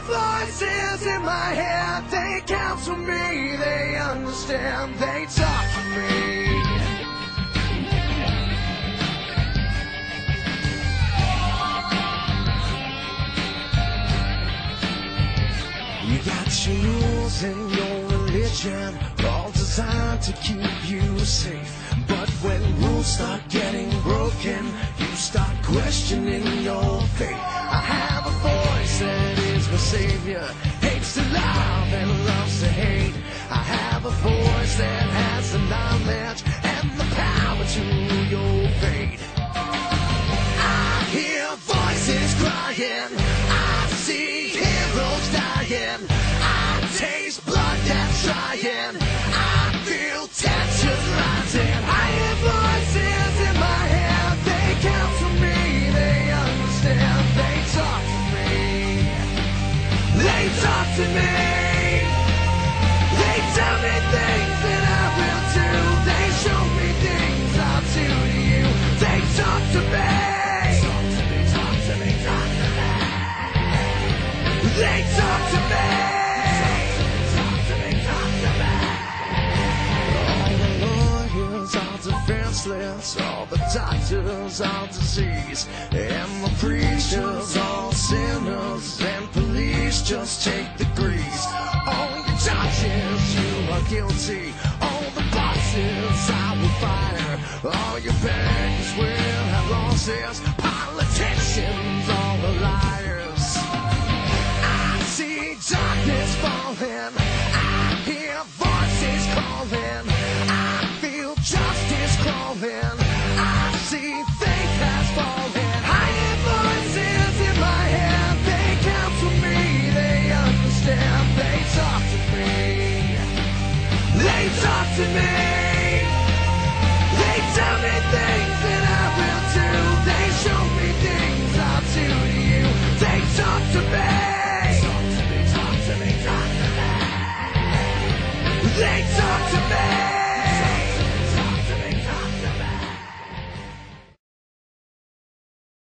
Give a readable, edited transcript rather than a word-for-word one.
voices in my head, they counsel me, they understand, they talk to me. You got your rules and your religion, all designed to keep you safe. But when rules start getting broken, you start questioning your faith. I have a voice that is my savior, hates to love and loves to hate. I have a voice that has the knowledge and the power to your fate. I hear voices crying, I see heroes dying, I taste blood that's trying, I feel tension rising. I hear voices in my head, they counsel me, they understand, they talk to me. They talk to me. They tell me things that I will do. They show me things I'll do to you. They talk to me. Talk to me, talk to me, talk to me. They talk to me. Talk to me, talk to me. All the lawyers are defenseless, all the doctors are disease, and the preachers all sinners, and police just take the grease. All your judges, you are guilty. All the bosses I will fire. All your banks will have losses. Politicians, all the liars. I see darkness falling. I hear voices calling. I feel justice crawling. I see faith has fallen. I hear voices in my head. They counsel me. They understand. They talk to me. They talk to me. They tell me things that I will do. They show me things I'll do to you. They talk to me. Talk to me, talk to me, talk to me. They talk